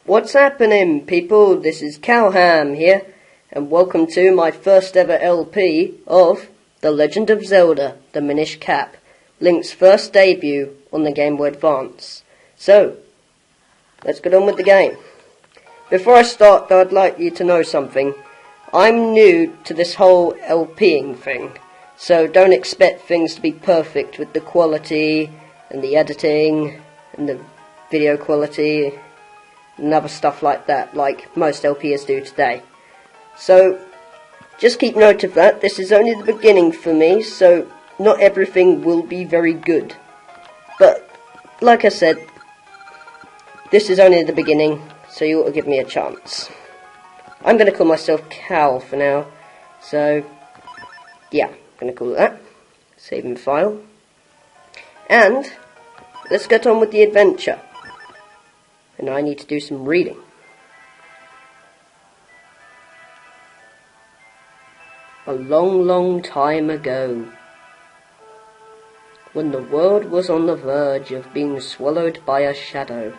What's happening, people? This is Calham here, and welcome to my first ever LP of The Legend of Zelda, the Minish Cap, Link's first debut on the Game Boy Advance. So, let's get on with the game. Before I start, though, I'd like you to know something. I'm new to this whole LPing thing, so don't expect things to be perfect with the quality and the editing and the video quality and other stuff like that, like most LPers do today. So, just keep note of that. This is only the beginning for me, so not everything will be very good. But, like I said, this is only the beginning, so you ought to give me a chance. I'm going to call myself Cal for now, so yeah, I'm going to call it that. Save and file. And let's get on with the adventure. And I need to do some reading. A long, long time ago, when the world was on the verge of being swallowed by a shadow,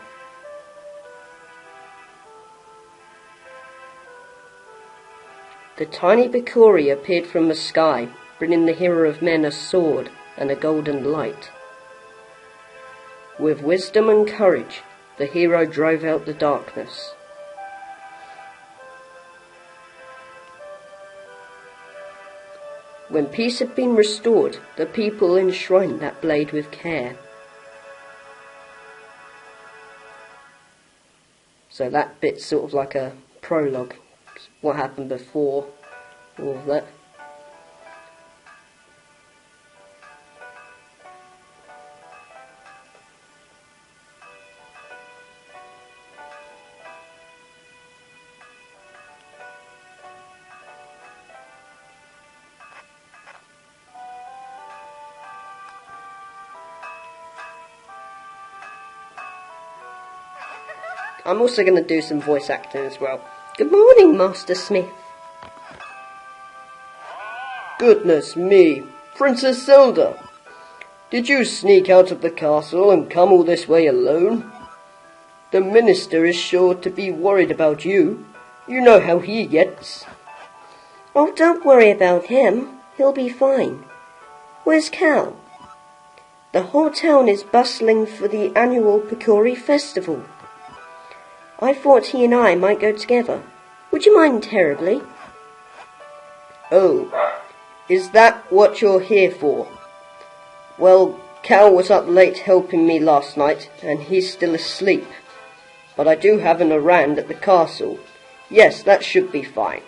the tiny Bikori appeared from the sky, bringing the hero of men a sword and a golden light. With wisdom and courage, the hero drove out the darkness. When peace had been restored, the people enshrined that blade with care. So that bit's sort of like a prologue. What happened before all of that. I'm also going to do some voice acting as well. Good morning, Master Smith. Goodness me, Princess Zelda! Did you sneak out of the castle and come all this way alone? The minister is sure to be worried about you. You know how he gets. Oh, don't worry about him. He'll be fine. Where's Cal? The whole town is bustling for the annual Bikori festival. I thought he and I might go together. Would you mind terribly? Oh, is that what you're here for? Well, Cal was up late helping me last night, and he's still asleep. But I do have an errand at the castle. Yes, that should be fine.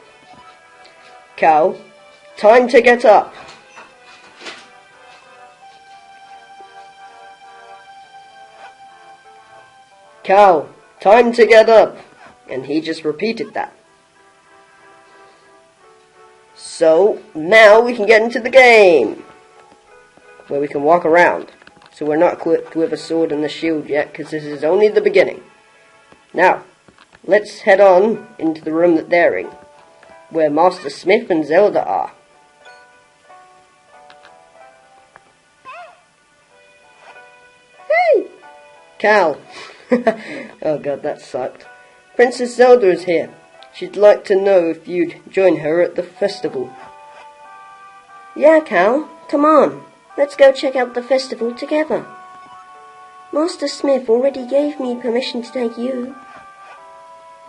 Cal, time to get up. Cal, time to get up. And he just repeated that. So, now we can get into the game, where we can walk around. So we're not equipped with a sword and a shield yet, because this is only the beginning. Now, let's head on into the room that they're in, where Master Smith and Zelda are. Hey! Cal. Oh god, that sucked. Princess Zelda is here. She'd like to know if you'd join her at the festival. Yeah, Cal, come on. Let's go check out the festival together. Master Smith already gave me permission to take you.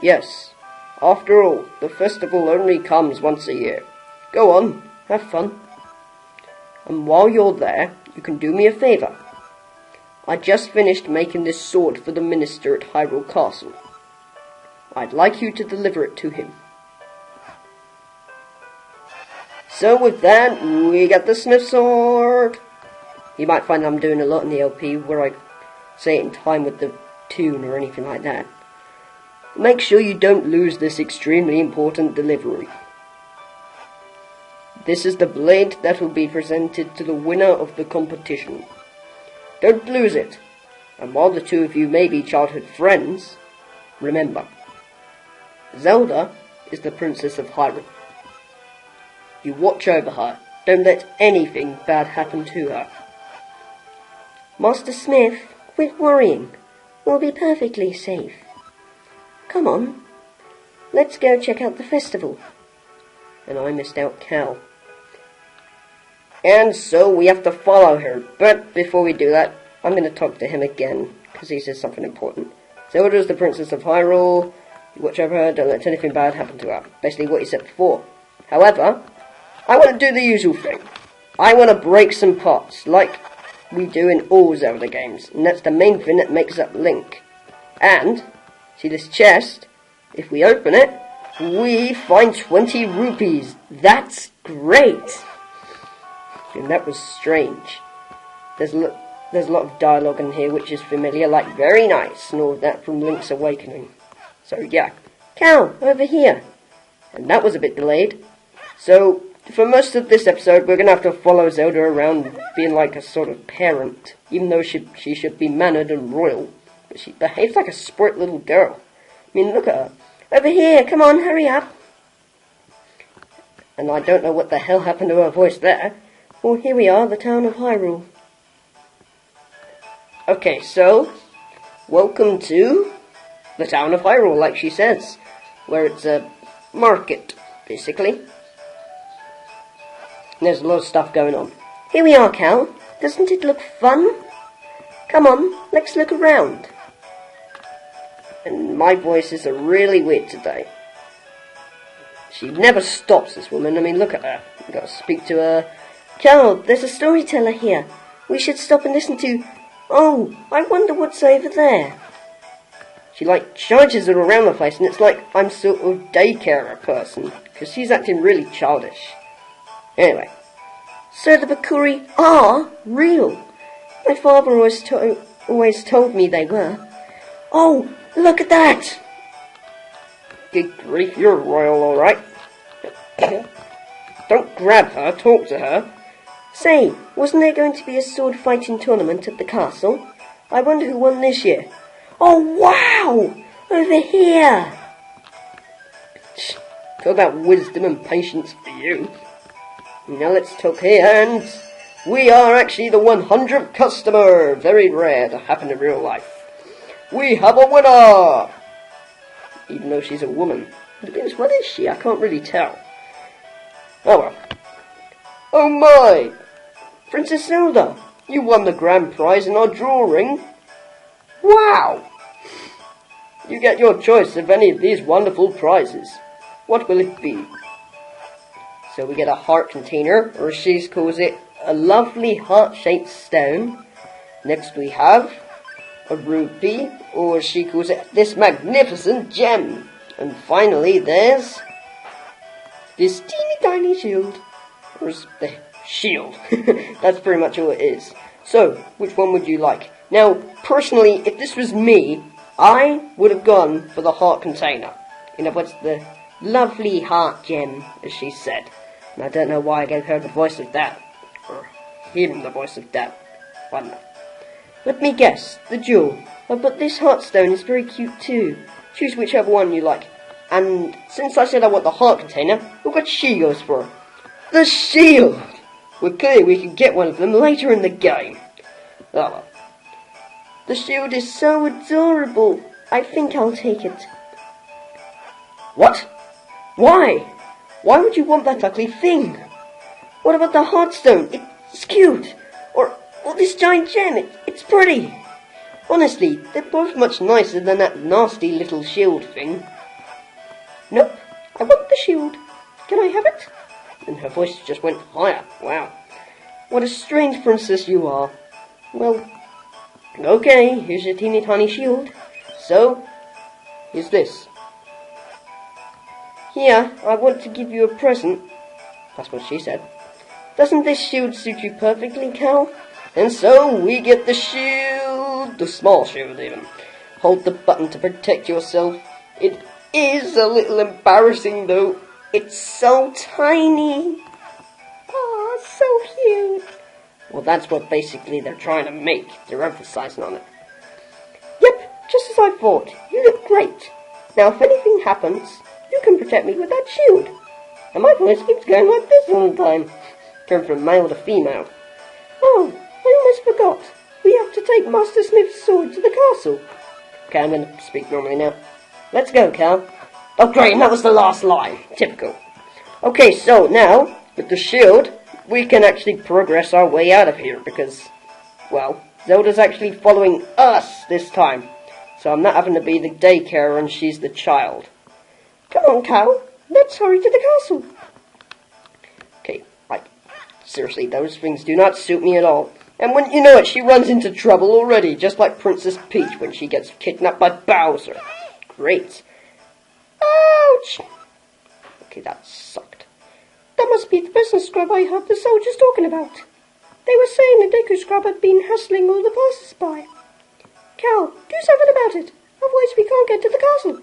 Yes. After all, the festival only comes once a year. Go on, have fun. And while you're there, you can do me a favour. I just finished making this sword for the minister at Hyrule Castle. I'd like you to deliver it to him. So with that, we got the Smith sword. You might find I'm doing a lot in the LP where I say it in time with the tune or anything like that. Make sure you don't lose this extremely important delivery. This is the blade that will be presented to the winner of the competition. Don't lose it. And while the two of you may be childhood friends, remember, Zelda is the Princess of Hyrule. You watch over her. Don't let anything bad happen to her. Master Smith, quit worrying. We'll be perfectly safe. Come on, let's go check out the festival. And I missed out Cal. And so we have to follow her. But before we do that, I'm going to talk to him again, because he says something important. Zelda is the Princess of Hyrule. Watch over her, don't let anything bad happen to her. Basically what he said before. However, I want to do the usual thing. I want to break some pots, like we do in all Zelda games. And that's the main thing that makes up Link. And, see this chest? If we open it, we find 20 rupees. That's great! And that was strange. There's a lot of dialogue in here which is familiar, like very nice, and all of that from Link's Awakening. So yeah. Cal, over here. And that was a bit delayed. So, for most of this episode, we're going to have to follow Zelda around being like a sort of parent. Even though she should be mannered and royal. But she behaves like a sport little girl. I mean, look at her. Over here, come on, hurry up. And I don't know what the hell happened to her voice there. Well, here we are, the town of Hyrule. Okay, so, welcome to the town of Hyrule, like she says. Where it's a market, basically. And there's a lot of stuff going on. Here we are, Cal. Doesn't it look fun? Come on, let's look around. And my voices are really weird today. She never stops, this woman. I mean, look at her. You've got to speak to her. Cal, there's a storyteller here. We should stop and listen to... Oh, I wonder what's over there. She, like, charges her around the place, and it's like I'm sort of daycare person, because she's acting really childish. Anyway. So the Bakuri are real. My father always told me they were. Oh, look at that! Good grief, you're royal, alright. Don't grab her, talk to her. Say, wasn't there going to be a sword fighting tournament at the castle? I wonder who won this year. Oh, wow! Over here! Feel that wisdom and patience for you. Now let's talk here, and we are actually the 100th customer. Very rare to happen in real life. We have a winner! Even though she's a woman. What is she? I can't really tell. Oh well. Oh my! Princess Zelda, you won the grand prize in our drawing. Wow! You get your choice of any of these wonderful prizes. What will it be? So we get a heart container, or as she calls it, a lovely heart-shaped stone. Next we have a rupee, or as she calls it, this magnificent gem. And finally there's this teeny tiny shield. Or the shield. That's pretty much all it is. So, which one would you like? Now, personally, if this was me, I would have gone for the heart container. You know, what's the lovely heart gem, as she said. And I don't know why I gave her the voice of that. Or him the voice of that. I don't know. Let me guess, the jewel. Oh, but this heartstone is very cute too. Choose whichever one you like. And since I said I want the heart container, look what she goes for. The shield! Well, clearly we can get one of them later in the game. Oh well. The shield is so adorable. I think I'll take it. What? Why? Why would you want that ugly thing? What about the heartstone? It's cute. Or this giant gem. It's pretty. Honestly, they're both much nicer than that nasty little shield thing. Nope. I want the shield. Can I have it? And her voice just went higher. Wow. What a strange princess you are. Well, okay, here's your teeny tiny shield. So, here's this. Here, I want to give you a present. That's what she said. Doesn't this shield suit you perfectly, Cal? And so, we get the shield. The small shield, even. Hold the button to protect yourself. It is a little embarrassing, though. It's so tiny. Oh, so cute. Well, that's what basically they're trying to make. They're emphasizing on it. Yep, just as I thought. You look great. Now, if anything happens, you can protect me with that shield. And my voice keeps going like this all the time. Turn from male to female. Oh, I almost forgot. We have to take Master Smith's sword to the castle. Okay, I'm going to speak normally now. Let's go, Cal. Oh, great, and that was the last line. Typical. Okay, so now, with the shield, we can actually progress our way out of here because, well, Zelda's actually following us this time. So I'm not having to be the daycare and she's the child. Come on, Cal. Let's hurry to the castle. Okay, like, seriously, those things do not suit me at all. And when you know it, she runs into trouble already, just like Princess Peach when she gets kidnapped by Bowser. Great. Ouch! Okay, that sucked. That must be the business scrub I heard the soldiers talking about. They were saying the Deku Scrub had been hassling all the passers-by. Cal, do something about it, otherwise we can't get to the castle.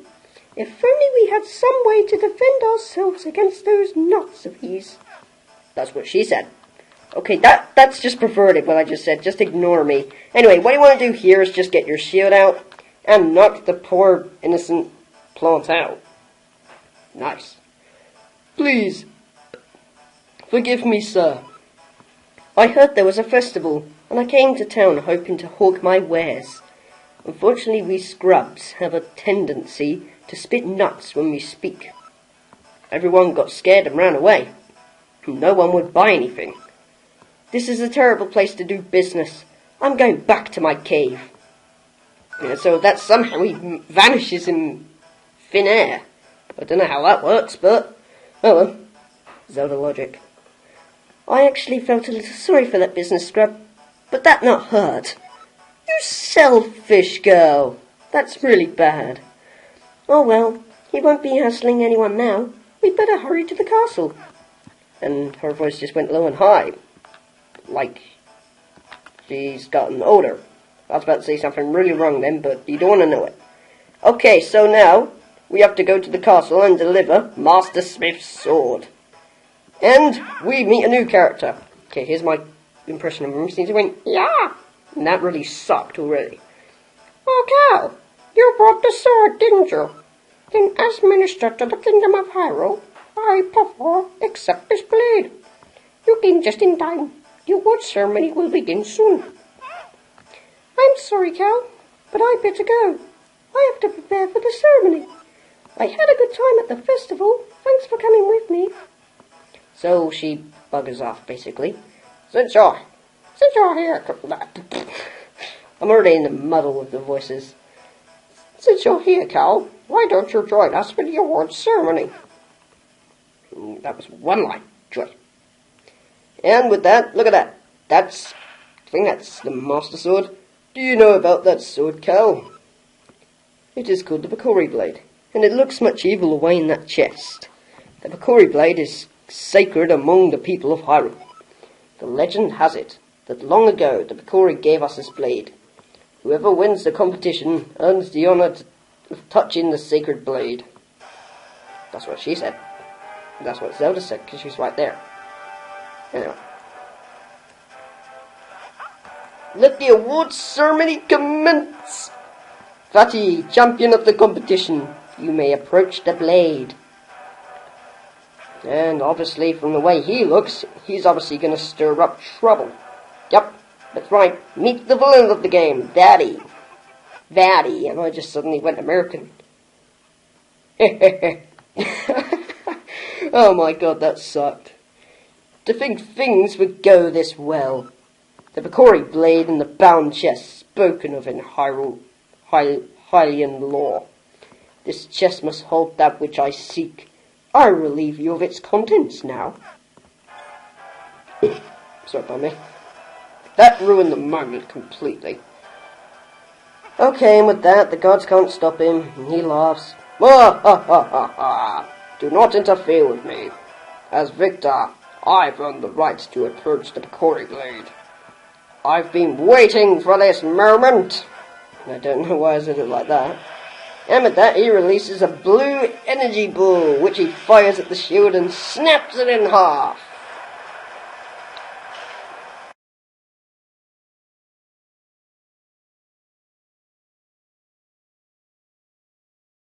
If only we had some way to defend ourselves against those nuts of his. That's what she said. Okay, that's just perverted what I just said. Just ignore me. Anyway, what you want to do here is just get your shield out and knock the poor innocent plant out. Nice. Please, forgive me, sir. I heard there was a festival, and I came to town hoping to hawk my wares. Unfortunately, we scrubs have a tendency to spit nuts when we speak. Everyone got scared and ran away. No one would buy anything. This is a terrible place to do business. I'm going back to my cave. Yeah, so that somehow he vanishes in thin air. I don't know how that works, but oh well. Zelda logic. I actually felt a little sorry for that business scrub, but that not hurt. You selfish girl. That's really bad. Oh well, he won't be hassling anyone now. We'd better hurry to the castle. And her voice just went low and high. Like she's gotten older. I was about to say something really wrong then, but you don't want to know it. Okay, so now we have to go to the castle and deliver Master Smith's sword. And we meet a new character. Okay, here's my impression of him. He went, yeah! And that really sucked already. Oh, Cal, you brought the sword, didn't you? Then as minister to the kingdom of Hyrule, I, Puffball, accept this blade. You came just in time. Your award ceremony will begin soon. I'm sorry, Cal, but I better go. I have to prepare for the ceremony. I had a good time at the festival. Thanks for coming with me. So she buggers off, basically. Since you're here, I'm already in the muddle with the voices. Since you're here, Cal, why don't you join us for the awards ceremony? That was one line. Joy. And with that, look at that. I think that's the Master Sword. Do you know about that sword, Cal? It is called the Bakori Blade, and it looks much evil away in that chest. The Bakori Blade is sacred among the people of Hyrule. The legend has it that long ago the Bakori gave us this blade. Whoever wins the competition earns the honor of touching the sacred blade. That's what she said. That's what Zelda said, because she's right there. Anyway. Let the awards ceremony commence! Fatty, champion of the competition, you may approach the blade. And obviously, from the way he looks, he's obviously going to stir up trouble. Yep, that's right. Meet the villain of the game, Daddy. Daddy, and I just suddenly went American. Oh my god, that sucked. To think things would go this well. The Bakori blade and the bound chest spoken of in Hylian lore. This chest must hold that which I seek. I relieve you of its contents now. Sorry about me. That ruined the moment completely. Okay, and with that, the gods can't stop him, and he laughs. Ha ha ha ha ha! Do not interfere with me. As victor, I've earned the right to approach the Bakori blade. I've been waiting for this moment. I don't know why I said it like that. And with that, he releases a blue energy ball, which he fires at the shield and snaps it in half.